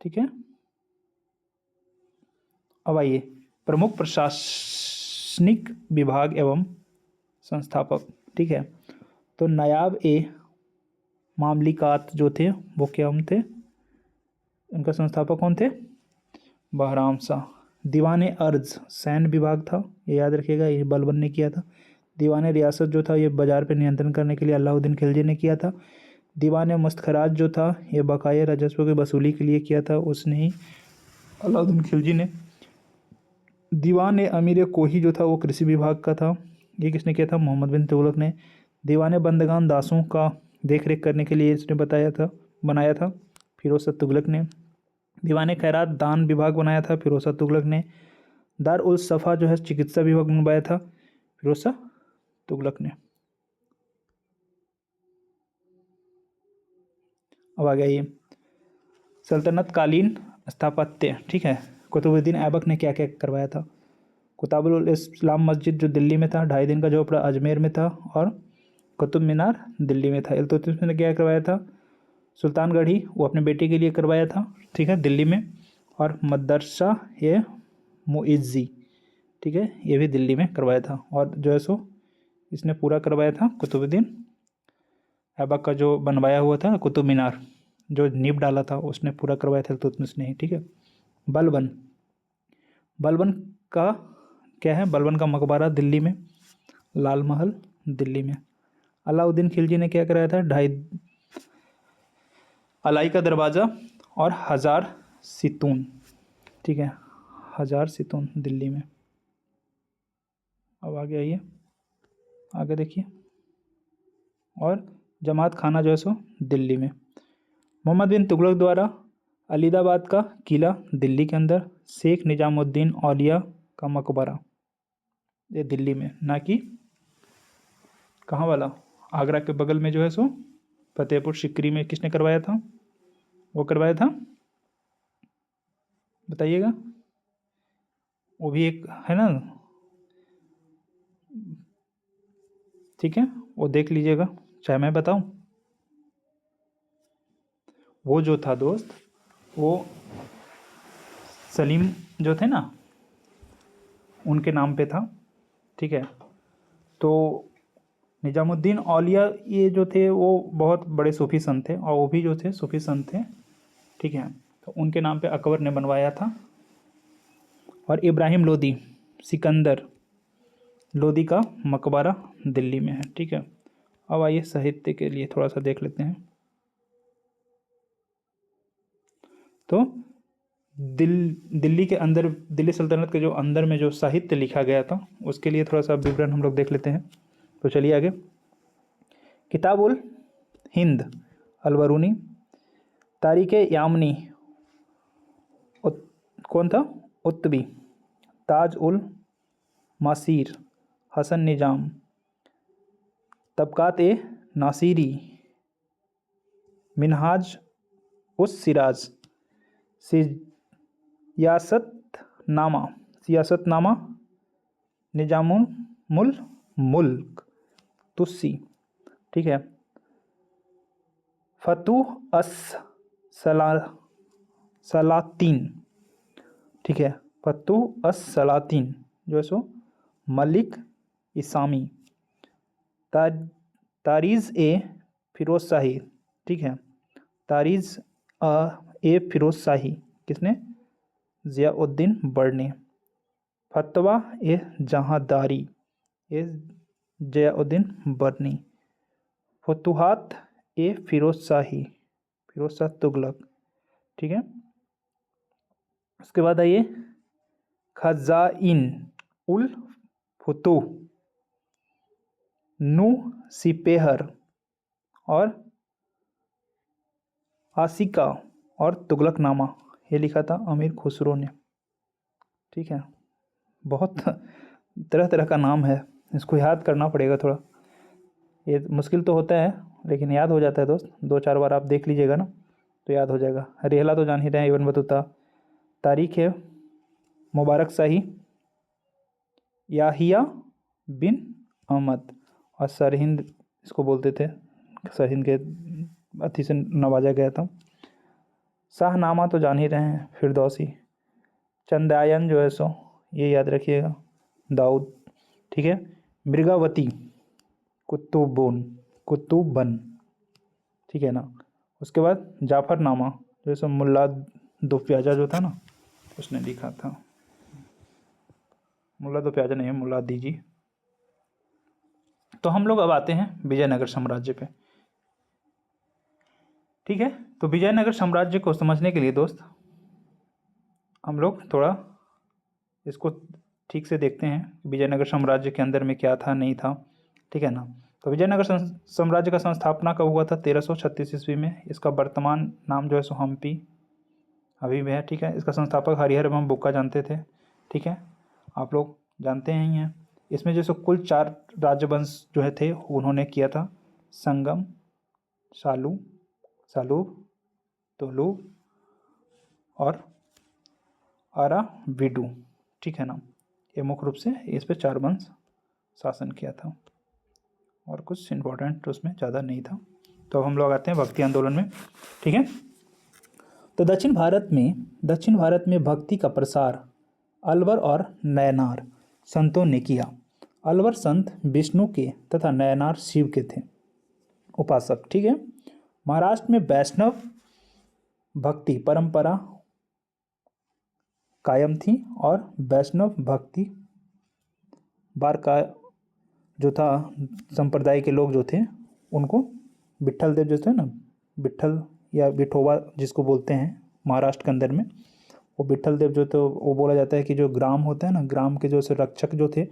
ठीक है। अब आइए, प्रमुख प्रशासनिक विभाग एवं संस्थापक, ठीक है। तो नायाब ए मामलिकात जो थे वो क्या हम थे, उनका संस्थापक कौन थे, बहराम शाह। दीवान अर्ज सैन्य विभाग था, ये याद रखिएगा, ये बलबन ने किया था। दीवान रियासत जो था ये बाजार पर नियंत्रण करने के लिए अलाउद्दीन खिलजी ने किया था। दीवान मुस्तखराज जो था ये बकाया राजस्व की वसूली के लिए किया था, उसने ही, अलाउद्दीन खिलजी ने। दीवान अमीर कोही जो था वो कृषि विभाग का था, ये किसने किया था, मोहम्मद बिन तुगलक ने। दीवान बंदगान दासों का देख रेख करने के लिए इसने बनाया था फिरोज शाह तुगलक ने। दीवान खैरात दान विभाग बनाया था फिरोज शाह तुगलक ने। दार उल सफ़ा जो है चिकित्सा विभाग बनवाया था फिरोज शाह तुगलक ने। अब आ गया ये सल्तनत कालीन स्थापत्य, ठीक है। कुतुबुद्दीन ऐबक ने क्या क्या करवाया था, कुतुबुल इस्लाम मस्जिद जो दिल्ली में था, 2.5 दिन का झोपड़ा अजमेर में था, और कुतुब मीनार दिल्ली में था। इल्तुतमिश ने क्या करवाया था, सुल्तानगढ़ी वो अपने बेटे के लिए करवाया था, ठीक है, दिल्ली में। और मदरसा ये मुइज़्ज़ी, ठीक है, ये भी दिल्ली में करवाया था। और जो है सो इसने पूरा करवाया था कुतुबुद्दीन ऐबक का जो बनवाया हुआ था कुतुब मीनार, जो नींव डाला था उसने पूरा करवाया था इल्तुतमिश ने ही, ठीक है। बलबन, बलबन का क्या है, बलबन का मकबरा दिल्ली में, लाल महल दिल्ली में। अलाउद्दीन खिलजी ने क्या कराया था, अलाई का दरवाज़ा और हज़ार सितून, ठीक है, हज़ार सितून दिल्ली में। अब आगे आइए, आगे देखिए, और जमात खाना जो है सो दिल्ली में। मोहम्मद बिन तुगलक द्वारा अलीदाबाद का किला दिल्ली के अंदर, शेख निजामुद्दीन औलिया का मकबरा ये दिल्ली में, ना कि कहाँ वाला, आगरा के बगल में जो है सो फतेहपुर सिकरी में किसने करवाया था, वो करवाया था, बताइएगा, वो भी एक है ना, ठीक है, वो देख लीजिएगा, चाहे मैं बताऊं। वो जो था दोस्त, वो सलीम जो थे ना, उनके नाम पे था, ठीक है। तो निजामुद्दीन औलिया ये जो थे वो बहुत बड़े सूफी संत थे, और वो भी जो थे सूफी संत थे, ठीक है। तो उनके नाम पे अकबर ने बनवाया था। और इब्राहिम लोदी, सिकंदर लोदी का मकबरा दिल्ली में है, ठीक है। अब आइए साहित्य के लिए थोड़ा सा देख लेते हैं। तो दिल्ली के अंदर, दिल्ली सल्तनत के जो अंदर में जो साहित्य लिखा गया था उसके लिए थोड़ा सा विवरण हम लोग देख लेते हैं। तो चलिए आगे। किताबुल हिंद अलबरूनी, तारीख़ यामनी कौन था, उत्तबी, ताज उल मासीर हसन निजाम, तबकात ए नासिरी, मिनहाज उस सिराज, सियासतनामा निजामुल मुल्क तुस्सी, ठीक है। फतूह अस सलातीन, ठीक है, फतूह अस सलातीन जो है सो मलिक इसामी, तारीज़ ए फिरोज शाही, ठीक है, तारीज़ ए फिरोज शाही किसने, ज़ियाउद्दीन बर्नी, फतवा ए जहांदारी ए ज़ियाउद्दीन बर्नी, फतूहात ए फिरोज शाह तुगलक, ठीक है। उसके बाद आइए खज़ाइन उल फतूह नू सिपेहर और आसिका और तुगलकनामा, ये लिखा था अमीर खुसरो ने, ठीक है। बहुत तरह तरह का नाम है, इसको याद करना पड़ेगा थोड़ा, ये मुश्किल तो होता है लेकिन याद हो जाता है दोस्त, 2-4 बार आप देख लीजिएगा ना तो याद हो जाएगा। रेहला तो जान ही रहे हैं, इब्न बतूता, तारीख़ है मुबारक शाही, याहिया बिन अहमद, और सरहिंद इसको बोलते थे, सरहिंद के अथी से नवाजा गया था। शाहनामा तो जान ही रहे हैं, फिरदौसी, चंदायन जो है सो ये याद रखिएगा, दाऊद, ठीक है। मृगावती कुतुबन, ठीक है ना। उसके बाद जाफरनामा जो है सो मुल्ला दो प्याजा जो था ना उसने लिखा था, मुल्ला दो प्याजा नहीं है, मुल्ला दीजी। तो हम लोग अब आते हैं विजयनगर साम्राज्य पे, ठीक है। तो विजयनगर साम्राज्य को समझने के लिए दोस्त हम लोग थोड़ा इसको ठीक से देखते हैं, विजयनगर साम्राज्य के अंदर में क्या था नहीं था, ठीक है ना। तो विजयनगर साम्राज्य का संस्थापना कब हुआ था, 1336 ईस्वी में। इसका वर्तमान नाम जो है सो हम्पी अभी भी है, ठीक है। इसका संस्थापक हरिहर एवं बुक्का जानते थे, ठीक है, आप लोग जानते ही हैं। इसमें जो सो कुल 4 राजवंश जो है थे उन्होंने किया था, संगम, सालूब, तुलूब और अराविडू, ठीक है ना। ये मुख्य रूप से इस पे 4 वंश शासन किया था, और कुछ इम्पोर्टेंट उसमें ज़्यादा नहीं था। तो अब हम लोग आते हैं भक्ति आंदोलन में, ठीक है। तो दक्षिण भारत में भक्ति का प्रसार अलवर और नयनार संतों ने किया। अलवर संत विष्णु के तथा नयनार शिव के थे उपासक, ठीक है। महाराष्ट्र में वैष्णव भक्ति परंपरा कायम थी, और वैष्णव भक्ति बार का जो था संप्रदाय के लोग जो थे उनको विट्ठल देव जो थे ना, विट्ठल या विठोबा जिसको बोलते हैं महाराष्ट्र के अंदर में, वो विट्ठल देव जो थे वो बोला जाता है कि जो ग्राम होता है ना, ग्राम के जो से रक्षक जो थे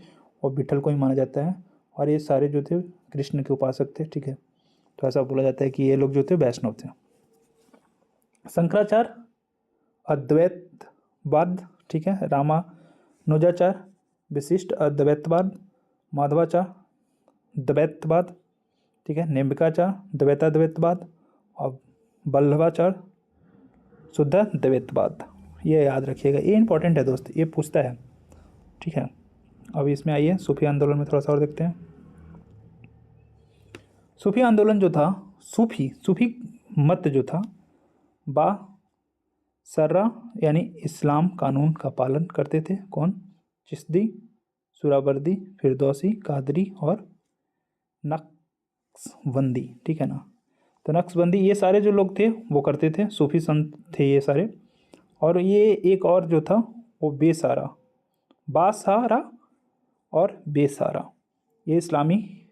वो विट्ठल को ही माना जाता है, और ये सारे जो थे कृष्ण के उपासक थे। ठीक है, तो ऐसा बोला जाता है कि ये लोग जो थे वैष्णव थे। शंकराचार्य अद्वैतवाद, ठीक है, रामानुजाचार्य विशिष्ट अद्वैतवाद, माधवाचार्य द्वैतवाद, ठीक है, निम्बिकाचार्य द्वैताद्वैतवाद, और वल्लभाचार्य शुद्ध द्वैतवाद। ये याद रखिएगा, ये इंपॉर्टेंट है दोस्त, ये पूछता है। ठीक है, अब इसमें आइए सूफी आंदोलन में थोड़ा सा और देखते हैं। सूफी आंदोलन जो था, सूफी मत जो था बासरा यानी इस्लाम कानून का पालन करते थे। कौन? चिश्ती, सुहरावर्दी, फिरदौसी, कादरी और नक्शबंदी। ठीक है ना, तो नक्शबंदी ये सारे जो लोग थे वो करते थे, सूफी संत थे ये सारे। और ये एक और जो था वो बासहारा और बेसहारा, ये इस्लामी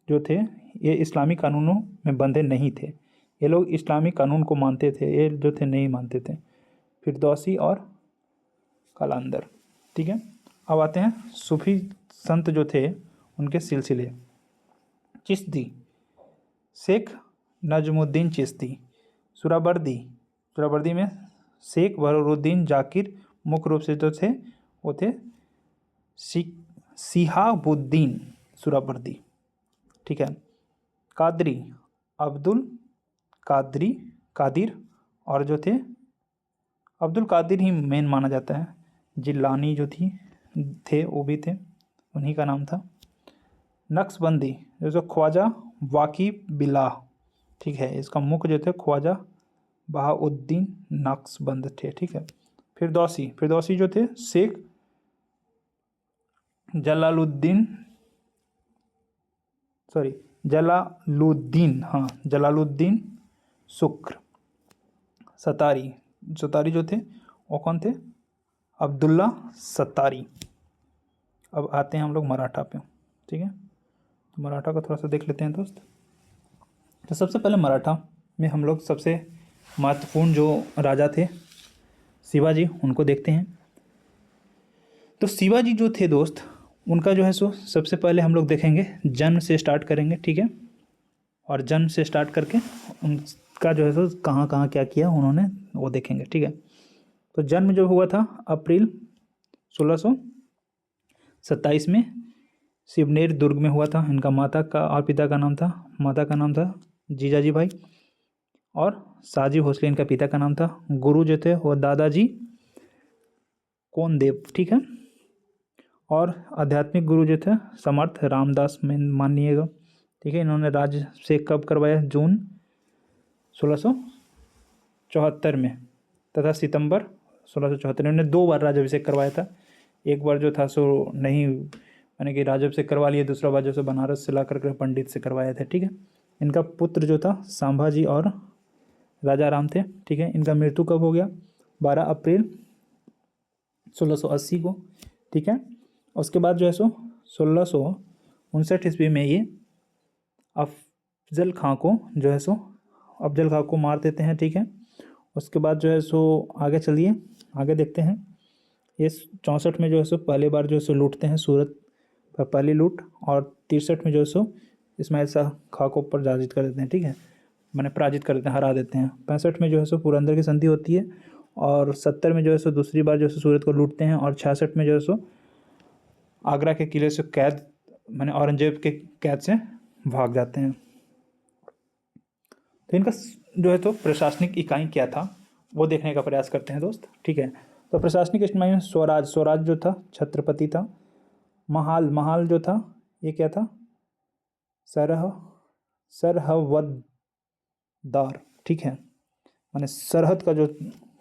जो थे, ये इस्लामी कानूनों में बंधे नहीं थे। ये लोग इस्लामी कानून को मानते थे, ये जो थे नहीं मानते थे। फिरदौसी और कलांदर। ठीक है, अब आते हैं सूफी संत जो थे उनके सिलसिले। चिश्ती, शेख नजमुद्दीन चिश्ती। सुहरावर्दी में शेख बहरुद्दीन जाकिर मुख्य रूप से जो थे वो थे शिहाबुद्दीन सुहरावर्दी। ठीक है, कादरी अब्दुल कादिर, और जो थे अब्दुल कादिर ही मेन माना जाता है। जिलानी जो थे वो भी थे, उन्हीं का नाम था। नक्शबंदी जो ख्वाजा वाकी बिल्लाह, ठीक है, इसका मुख्य जो थे ख्वाजा बहाउद्दीन नक्शबंद थे। ठीक है, फिरदौसी जो थे शेख जलालुद्दीन शुक्र। सतारी जो थे वो कौन थे? अब्दुल्ला सत्तारी। अब आते हैं हम लोग मराठा पे। ठीक है, तो मराठा का थोड़ा सा देख लेते हैं दोस्त। तो सबसे पहले मराठा में हम लोग सबसे महत्वपूर्ण जो राजा थे शिवाजी, उनको देखते हैं। तो शिवाजी जो थे दोस्त, उनका जो है सो सबसे पहले हम लोग देखेंगे, जन्म से स्टार्ट करेंगे। ठीक है, और जन्म से स्टार्ट करके उनका जो है सो कहाँ कहाँ क्या किया उन्होंने वो देखेंगे। ठीक है, तो जन्म जो हुआ था अप्रैल 1627 में शिवनेर दुर्ग में हुआ था। इनका माता का और पिता का नाम था जीजाजी भाई, और साजी भोसले इनका पिता का नाम था। गुरु जो थे वो दादाजी कोनदेव। ठीक है, और आध्यात्मिक गुरु जो थे समर्थ रामदास में मानिएगा। ठीक है, इन्होंने राज्य से कब करवाया? जून 1674 में तथा सितंबर 1674 में। इन्होंने 2 बार राज्याभिषेक करवाया था। एक बार जो था सो नहीं, यानी कि राज्याभिषेक करवा लिए, दूसरा बार जो सो बनारस से ला करके पंडित से करवाया था। ठीक है, इनका पुत्र जो था संभाजी और राजा राम थे। ठीक है, इनका मृत्यु कब हो गया? 12 अप्रैल 1680 को। ठीक है, उसके बाद जो है सो 1659 ईस्वी में ये अफजल खां को मार देते हैं। ठीक है, उसके बाद जो है सो आगे चलिए, आगे देखते हैं। ये 64 में जो है सो पहली बार जो है सो लूटते हैं सूरत पर, पहली लूट, और 63 में जो है सो इस्माइल शाह खां को पराजित कर देते हैं। ठीक है, मैंने पराजित कर देते हैं, हरा देते हैं। 65 में जो है सो पुरंदर की संधि होती है, और 70 में जो है सो दूसरी बार जो है सो सूरत को लूटते हैं, और 66 में जो है सो आगरा के किले से औरंगजेब के कैद से भाग जाते हैं। तो इनका जो है तो प्रशासनिक इकाई क्या था वो देखने का प्रयास करते हैं दोस्त। ठीक है, तो प्रशासनिक इकाई में स्वराज जो था छत्रपति था। महाल जो था ये क्या था? सरहवदार। ठीक है, माने सरहद का जो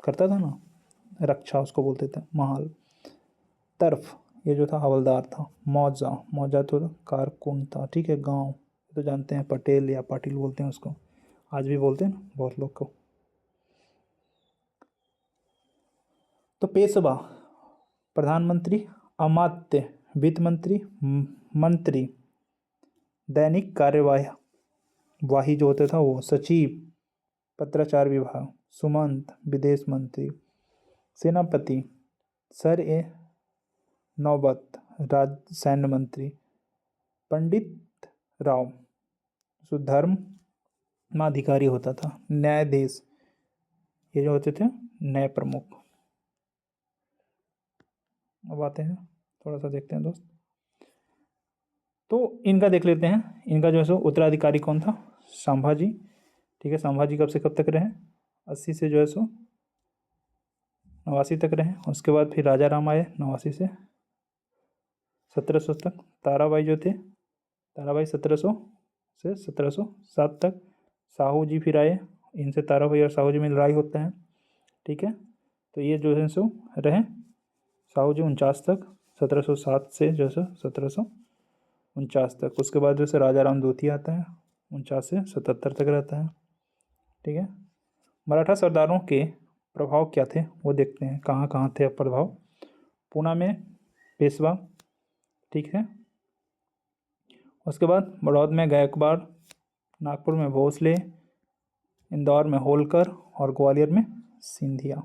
करता था ना रक्षा, उसको बोलते थे महाल। तरफ ये जो था हवलदार था। मौजा तो कारकुन था। ठीक है, गांव तो जानते हैं पटेल या पाटिल बोलते हैं उसको, आज भी बोलते हैं ना बहुत लोग को। तो पेशवा, प्रधानमंत्री, अमात्य, वित्त मंत्री, मंत्री, दैनिक कार्यवाही जो होता था वो सचिव, पत्राचार विभाग, सुमंत विदेश मंत्री, सेनापति सर ए नौबत सैन्य मंत्री, पंडित राव धर्माधिकारी होता था, न्यायाधीश ये जो होते थे न्याय प्रमुख। अब आते हैं थोड़ा सा देखते हैं दोस्त, तो इनका देख लेते हैं। इनका जो है सो उत्तराधिकारी कौन था? संभाजी। ठीक है, संभाजी कब से कब तक रहे? 80 से जो है सो 89 तक रहे। उसके बाद फिर राजा राम आए 89 से 1700 तक। ताराबाई जो थे, ताराबाई 1700 से 1707 तक। साहू जी फिर आए, इनसे ताराबाई और साहू जी में लड़ाई होता है। ठीक है, तो ये जो है सो रहे साहू जी 49 तक, 1707 से जो है 1749 तक। उसके बाद जो है राजा राम द्वितीय आता है, 49 से 77 तक रहता है। ठीक है, मराठा सरदारों के प्रभाव क्या थे वो देखते हैं, कहाँ कहाँ थे प्रभाव। पूना में पेशवा। ठीक है, उसके बाद बड़ौद में गायकवाड़, नागपुर में भोसले, इंदौर में होलकर और ग्वालियर में सिंधिया।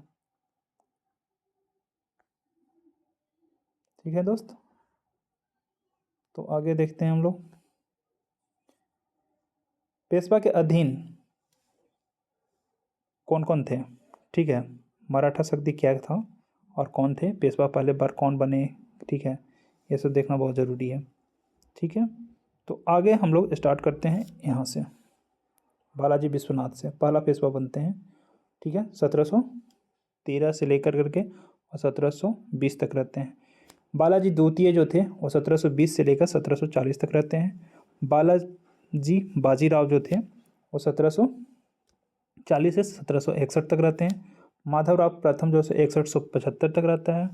ठीक है दोस्त, तो आगे देखते हैं हम लोग। पेशवा के अधीन कौन कौन थे? ठीक है, मराठा शक्ति क्या था और कौन थे, पेशवा पहले बार कौन बने, ठीक है, ये सब देखना बहुत ज़रूरी है। ठीक है, तो आगे हम लोग स्टार्ट करते हैं यहाँ से, बालाजी विश्वनाथ से पहला पेशवा बनते हैं। ठीक है, 1713 से लेकर करके और 1720 तक रहते हैं। बालाजी द्वितीय जो थे वो 1720 से लेकर 1740 तक रहते हैं। बालाजी बाजीराव जो थे वो 1740 से 1761 तक रहते हैं। माधवराव प्रथम जो है 6175 तक रहता है।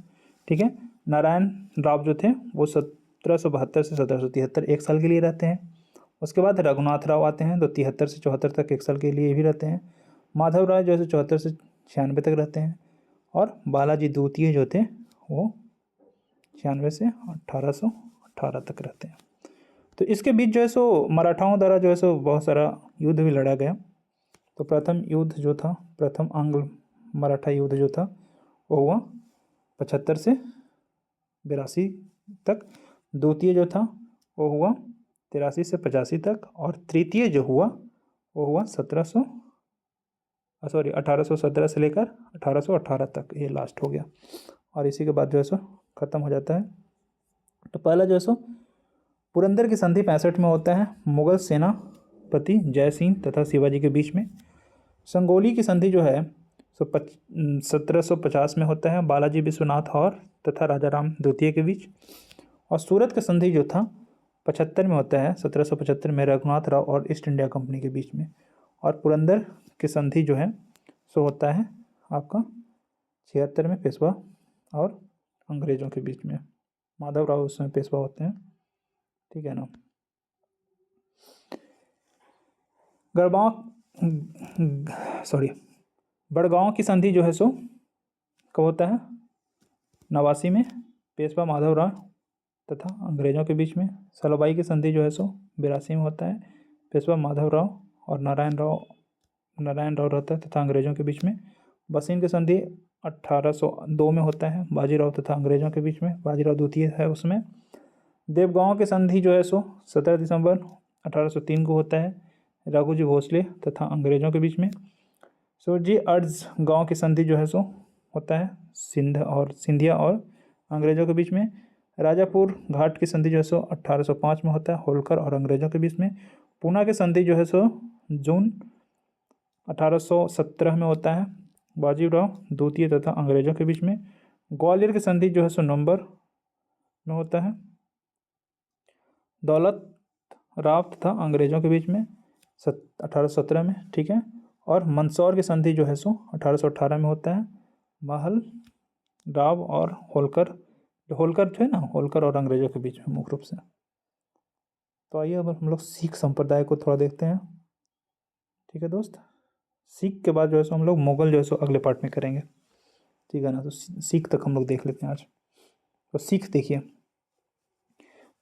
ठीक है, नारायण राव जो थे वो 1772 से 1773 एक साल के लिए रहते हैं। उसके बाद रघुनाथ राव आते हैं, तो 73 से 74 तक एक साल के लिए भी रहते हैं। माधव राय जो है 74 से 96 तक रहते हैं। और बालाजी द्वितीय जो थे वो 96 से 1818 तक रहते हैं। तो इसके बीच जो है सो मराठाओं द्वारा जो है सो बहुत सारा युद्ध भी लड़ा गया। तो प्रथम युद्ध जो था, प्रथम आंग्ल मराठा युद्ध जो था वो हुआ 75 से 82 तक। द्वितीय जो था वो हुआ 83 से 85 तक। और तृतीय जो हुआ वो हुआ 1817 से लेकर 1818 तक, ये लास्ट हो गया। और इसी के बाद जो है सो ख़त्म हो जाता है। तो पहला जो है सो पुरंदर की संधि 65 में होता है, मुगल सेनापति जय सिंह तथा शिवाजी के बीच में। संगोली की संधि जो है सो 1750 में होता है, बालाजी विश्वनाथ और तथा राजा राम द्वितीय के बीच। और सूरत का संधि जो था 75 में होता है, 1775 में रघुनाथ राव और ईस्ट इंडिया कंपनी के बीच में। और पुरंदर की संधि जो है सो होता है आपका 76 में पेशवा और अंग्रेज़ों के बीच में। माधव राव उसमें पेशवा होते हैं। ठीक है ना। बड़गांव की संधि जो है सो कब होता है? 89 में, पेशवा माधव राव तथा अंग्रेज़ों के बीच में। सलोबाई की संधि जो है सो 82 में होता है, पेशवा माधव राव और नारायण राव रहता है तथा अंग्रेज़ों के बीच में। बसीन की संधि 1802 में होता है, बाजीराव तथा अंग्रेज़ों के बीच में, बाजीराव द्वितीय है उसमें। देवगांव की संधि जो है सो 17 दिसंबर 1803 को होता है, रघुजी भोसले तथा अंग्रेज़ों के बीच में। सूरजी अर्ज गांव की संधि जो है सो होता है सिंधिया और अंग्रेज़ों के बीच में। राजापुर घाट की संधि जो है सो 1805 में होता है, होलकर और अंग्रेज़ों के बीच में। पूना की संधि जो है सो जून 1817 में होता है, बाजीराव द्वितीय तथा अंग्रेज़ों के बीच में। ग्वालियर की संधि जो है सो नवंबर में होता है, दौलत राव तथा अंग्रेज़ों के बीच में 1817 में। ठीक है, और मंदसौर की संधि जो है सो 1818 में होता है, महल राव और होलकर जो है ना, होलकर और अंग्रेज़ों के बीच में मुख्य रूप से। तो आइए अब हम लोग सिख संप्रदाय को थोड़ा देखते हैं। ठीक है दोस्त, सिख के बाद जो है सो हम लोग मुगल जो है सो अगले पार्ट में करेंगे। ठीक है ना, तो सिख तक हम लोग देख लेते हैं आज। तो सिख देखिए,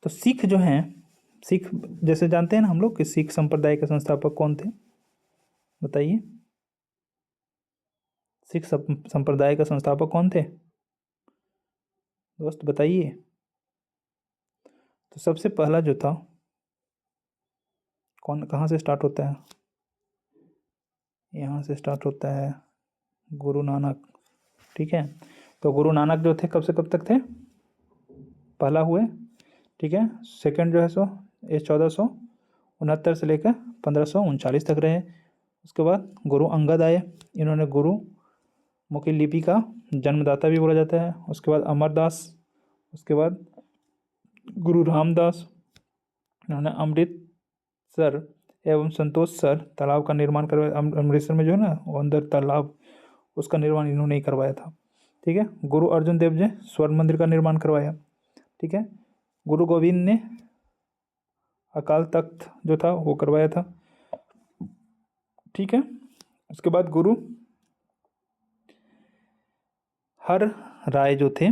तो सिख जो हैं, सिख जैसे जानते हैं ना हम लोग कि सिख संप्रदाय के संस्थापक कौन थे, बताइए। सिख संप्रदाय का संस्थापक कौन थे दोस्त, बताइए। तो सबसे पहला जो था, कहाँ से स्टार्ट होता है, यहाँ से स्टार्ट होता है, गुरु नानक। ठीक है, तो गुरु नानक जो थे कब से कब तक थे, पहला हुए। ठीक है, सेकंड जो है सो ये 1469 से लेकर 1539 तक रहे। उसके बाद गुरु अंगद आए, इन्होंने गुरुमुखी लिपि का जन्मदाता भी बोला जाता है। उसके बाद अमरदास, उसके बाद गुरु रामदास, इन्होंने अमृतसर एवं संतोषसर तालाब का निर्माण करवाया। अमृतसर में जो है ना वो अंदर तालाब, उसका निर्माण इन्होंने ही करवाया था। ठीक है, गुरु अर्जुन देव जी स्वर्ण मंदिर का निर्माण करवाया। ठीक है, गुरु गोविंद ने अकाल तख्त जो था वो करवाया था। ठीक है, उसके बाद गुरु हर राय जो थे,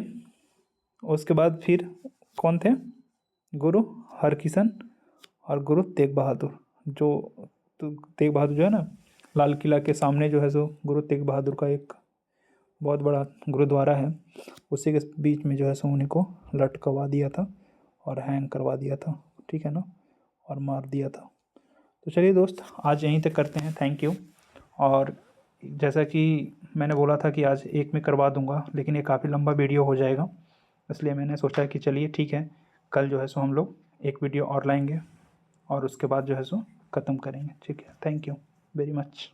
उसके बाद फिर कौन थे, गुरु हरकिशन और गुरु तेग बहादुर। जो तेग बहादुर जो है ना, लाल किला के सामने जो है सो गुरु तेग बहादुर का एक बहुत बड़ा गुरुद्वारा है, उसी के बीच में जो है सो उन्हीं को लटकवा दिया था और हैंग करवा दिया था। ठीक है ना, और मार दिया था। तो चलिए दोस्त, आज यहीं तक करते हैं। Thank you. और जैसा कि मैंने बोला था कि आज एक में करवा दूंगा, लेकिन ये काफ़ी लंबा वीडियो हो जाएगा, इसलिए मैंने सोचा कि चलिए ठीक है, कल जो है सो हम लोग एक वीडियो और लाएंगे और उसके बाद जो है सो ख़त्म करेंगे। ठीक है, थैंक यू वेरी मच।